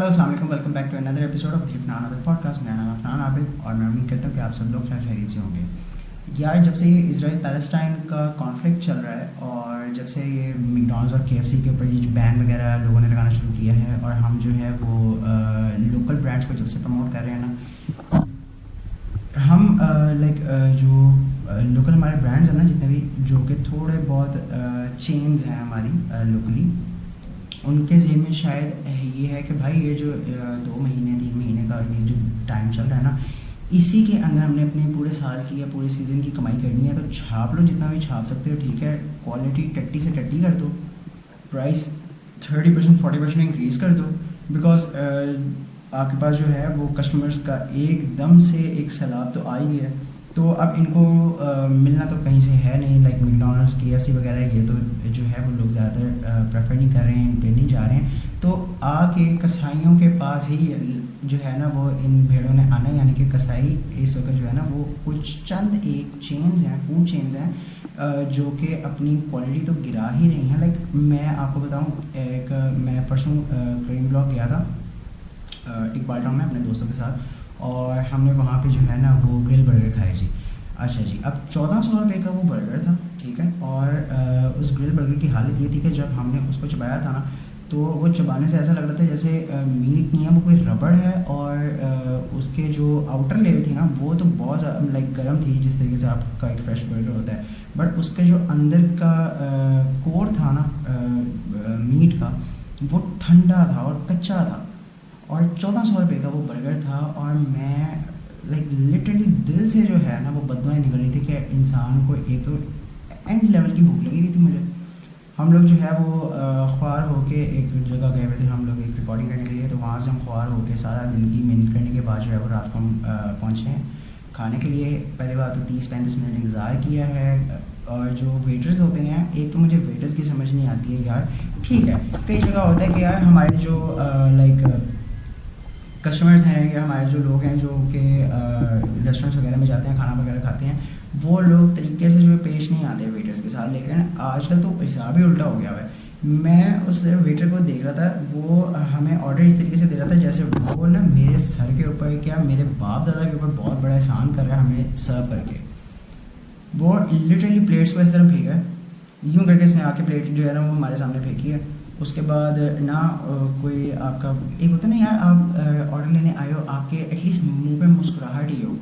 Hello अस्सलाम वालेकुम, welcome back to another episode of the Afnan Abid podcast. मेरा नाम अफनान आबिद और मैं उम्मीद करता हूँ कि आप सब लोग खैरियत से होंगे। यार, जब से ये इजराइल पैलेस्टाइन का कॉन्फ्लिक्ट चल रहा है और जब से ये मैकडॉनल्ड्स और केएफसी के ऊपर ये जो बैन वगैरह लोगों ने लगाना शुरू किया है और हम जो है वो लोकल ब्रांड्स को जब से प्रमोट कर रहे हैं ना, हम जो लोकल हमारे ब्रांड्स हैं ना, जितने भी जो कि थोड़े बहुत चेन्स हैं हमारी लोकली, उनके ज़हन में शायद ये है कि भाई ये जो 2 महीने 3 महीने का ये जो टाइम चल रहा है ना, इसी के अंदर हमने अपने पूरे साल की या पूरे सीज़न की कमाई करनी है। तो छाप लो जितना भी छाप सकते हो, ठीक है। क्वालिटी टट्टी से टट्टी कर दो, प्राइस 30% 40% इंक्रीज़ कर दो, बिकॉज आपके पास जो है वो कस्टमर्स का एकदम से एक सैलाब तो आ ही है। तो अब इनको मिलना तो कहीं से है नहीं, लाइक मैकडॉनल्ड्स केएफसी वगैरह, ये तो जो है वो लोग ज़्यादातर प्रेफर नहीं कर रहे हैं, इन पे नहीं जा रहे हैं। तो आके कसाईयों के पास ही जो है ना वो इन भेड़ों ने आना, यानी कि कसाई इस वक्त जो है ना वो कुछ चंद एक चेन्स हैं, फूड चेन्स हैं जो कि अपनी क्वालिटी तो गिरा ही रही हैं। लाइक मैं आपको बताऊं, मैं परसों क्रीम ब्लॉक गया था इकबाल टाउन में अपने दोस्तों के साथ, और हमने वहाँ पे जो है ना वो ग्रिल बर्गर खाए जी। अच्छा जी, अब 1400 रुपये का वो बर्गर था, ठीक है। और उस ग्रिल बर्गर की हालत ये थी कि जब हमने उसको चबाया था ना, तो वो चबाने से ऐसा लग रहा था जैसे मीट नहीं है, वो कोई रबड़ है। और उसके जो आउटर लेयर थी ना, वो तो बहुत लाइक गर्म थी, जिस तरीके से आपका एक फ्रेश बर्गर होता है, बट उसके जो अंदर का कोर था ना मीट का, वो ठंडा था और कच्चा था। और 1400 रुपये का वो बर्गर था, और मैं लाइक लिटरली दिल से जो है ना वो बददुआएं निकल रही थी कि इंसान को एक तो एंड लेवल की भूख लगी हुई थी मुझे। हम लोग जो है वो ख्वार होके एक जगह गए हुए थे, हम लोग एक रिकॉर्डिंग करने के लिए। तो वहाँ से हम ख्वार होके सारा दिन की मेहनत करने के बाद जो है वो रात को हम पहुँचे हैं खाने के लिए। पहले बात तो 30-35 मिनट इंतज़ार किया है। और जो वेटर्स होते हैं, एक तो मुझे वेटर्स की समझ नहीं आती है यार। ठीक है, कई जगह होता है कि यार हमारे जो लाइक कस्टमर्स हैं या हमारे जो लोग हैं जो कि रेस्टोरेंट्स वगैरह में जाते हैं, खाना वगैरह खाते हैं, वो लोग तरीके से जो पेश नहीं आते वेटर्स के साथ। लेकिन आजकल तो हिसाब ही उल्टा हो गया है। मैं उस वेटर को देख रहा था, वो हमें ऑर्डर इस तरीके से दे रहा था जैसे वो ना मेरे सर के ऊपर, क्या मेरे बाप दादा के ऊपर बहुत बड़ा एहसान कर रहा है हमें सर्व करके। वो लिटरली प्लेट्स को इस तरह फेंका है, यूँ करके इसने आके प्लेट जो है ना वो हमारे सामने फेंकी है। उसके बाद ना कोई आपका एक होता है ना यार, आप ऑर्डर लेने आए हो, आपके एटलीस्ट मुंह पे मुस्कुराहट ही हो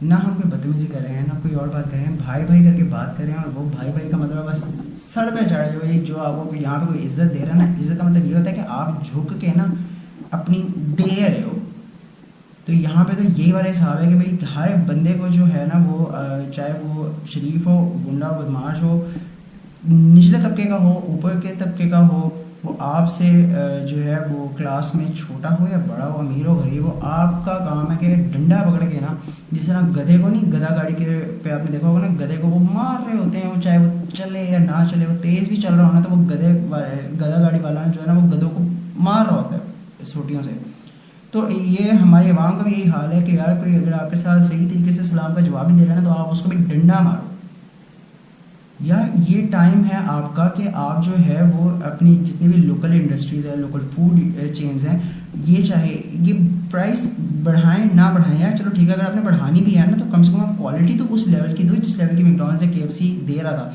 ना। हम कोई बदतमीजी कर रहे हैं ना कोई और बात कर रहे हैं, भाई भाई करके बात कर रहे हैं। और वो भाई भाई का मतलब बस सर पे चढ़ जाए जो आपको यहाँ पे कोई इज्जत दे रहा है ना, इज्जत का मतलब ये होता है कि आप झुक के ना अपनी दे रहे हो। तो यहाँ पे तो यही वाला हिसाब है कि भाई हर बंदे को जो है ना वो चाहे वो शरीफ हो, गुंडा बदमाश हो, निचले तबके का हो, ऊपर के तबके का हो, वो आपसे जो है वो क्लास में छोटा हो या बड़ा हो, अमीर हो गरीब हो, आपका काम है कि डंडा पकड़ के ना, जिस तरह गधे को नहीं, गधा गाड़ी के पे आपने देखा होगा ना, गधे को वो मार रहे होते हैं, वो चाहे वो चले या ना चले, वो तेज़ भी चल रहा हो ना, तो वो गधा गाड़ी वाला जो है ना वो गधों को मार रहा होता है सोटियों से। तो ये हमारी आवाम का भी यही हाल है कि यार कोई अगर आपके साथ सही तरीके से सलाम का जवाब भी दे रहा है ना, तो आप उसको भी डंडा मारो। यार ये टाइम है आपका कि आप जो है वो अपनी जितनी भी लोकल इंडस्ट्रीज़ है, लोकल फूड चेन्स हैं, ये चाहे ये प्राइस बढ़ाएं ना बढ़ाएं यार, चलो ठीक है, अगर आपने बढ़ानी भी है ना तो कम से कम आप क्वालिटी तो उस लेवल की दो जिस लेवल की मैकडॉनल्ड्स या केएफसी दे रहा था।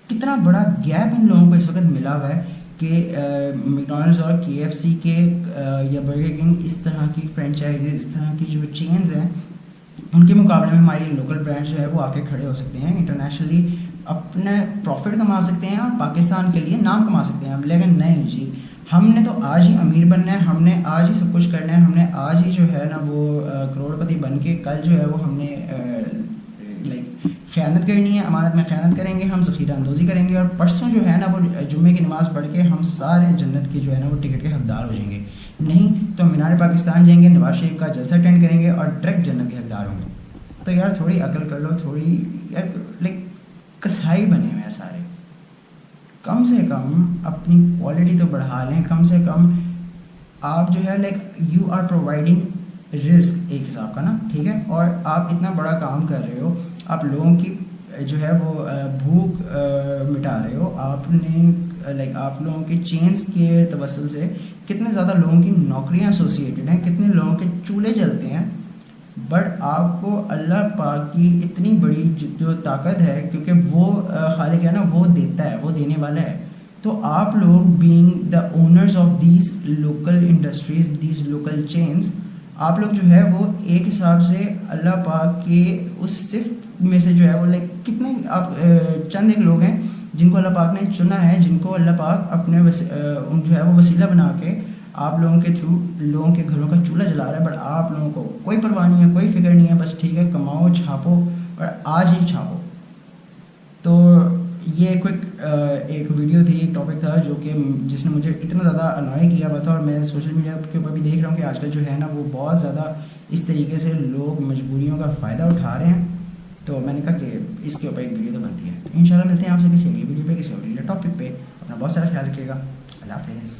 कितना बड़ा गैप इन लोगों को इस वक्त मिला हुआ है कि मैकडॉनल्ड्स और केएफसी के या बर्गर किंग, इस तरह की फ्रेंचाइजी, इस तरह की जो चेन्स हैं, उनके मुकाबले में हमारी लोकल ब्रांड्स जो है वो आके खड़े हो सकते हैं, इंटरनेशनली अपने प्रॉफिट कमा सकते हैं और पाकिस्तान के लिए नाम कमा सकते हैं। लेकिन नहीं जी, हमने तो आज ही अमीर बनना है, हमने आज ही सब कुछ करना है, हमने आज ही जो है ना वो करोड़पति बन के कल जो है वो हमने लाइक ख़यानत करनी है, अमानत में ख़यानत करेंगे, हम ज़ख़ीरा अंदोज़ी करेंगे, और परसों जो है ना वो जुम्मे की नमाज़ पढ़ के हम सारे जन्नत की जो है ना वो टिकट के हकदार हो जाएंगे। नहीं तो मीनार पाकिस्तान जाएंगे, नवाज शरीफ का जलसा अटेंड करेंगे और डायरेक्ट जन्नत के हकदार होंगे। तो यार थोड़ी अकल कर लो, थोड़ी यार लाइक कसाई बने हुए हैं सारे, कम से कम अपनी क्वालिटी तो बढ़ा लें। कम से कम आप जो है like you are providing risk एक हिसाब का ना, ठीक है, और आप इतना बड़ा काम कर रहे हो, आप लोगों की जो है वो भूख मिटा रहे हो, आपने लाइक आप लोगों के चेंज के तवसल से कितने ज़्यादा लोगों की नौकरियां एसोसिएटेड हैं, कितने लोगों के चूल्हे जलते हैं, बट आपको अल्लाह पाक की इतनी बड़ी जो ताकत है, क्योंकि वो खालिक है ना, वो देता है, वो देने वाला है। तो आप लोग being the owners of these local industries, these local chains, आप लोग जो है वो एक हिसाब से अल्लाह पाक के उस सिफ्त में से जो है वो लाइक कितने आप चंद एक लोग हैं जिनको अल्लाह पाक ने चुना है, जिनको अल्लाह पाक अपने जो है वो वसीला बना के आप लोगों के थ्रू लोगों के घरों का चूल्हा जला रहा है। बट आप लोगों को कोई परवाह नहीं है, कोई फिक्र नहीं है, बस ठीक है कमाओ छापो और आज ही छापो। तो ये क्विक एक वीडियो थी, एक टॉपिक था जो कि जिसने मुझे इतना ज़्यादा अनॉय किया हुआ था, और मैं सोशल मीडिया के ऊपर भी देख रहा हूँ कि आजकल जो है ना वो बहुत ज़्यादा इस तरीके से लोग मजबूरियों का फ़ायदा उठा रहे हैं। तो मैंने कहा कि इसके ऊपर एक वीडियो तो बनती है। इंशाल्लाह मिलते हैं आपसे किसी अगली वीडियो पे, किसी अगले टॉपिक पे। अपना बहुत सारा ख्याल रखिएगा। अल्लाह हाफ़िज़।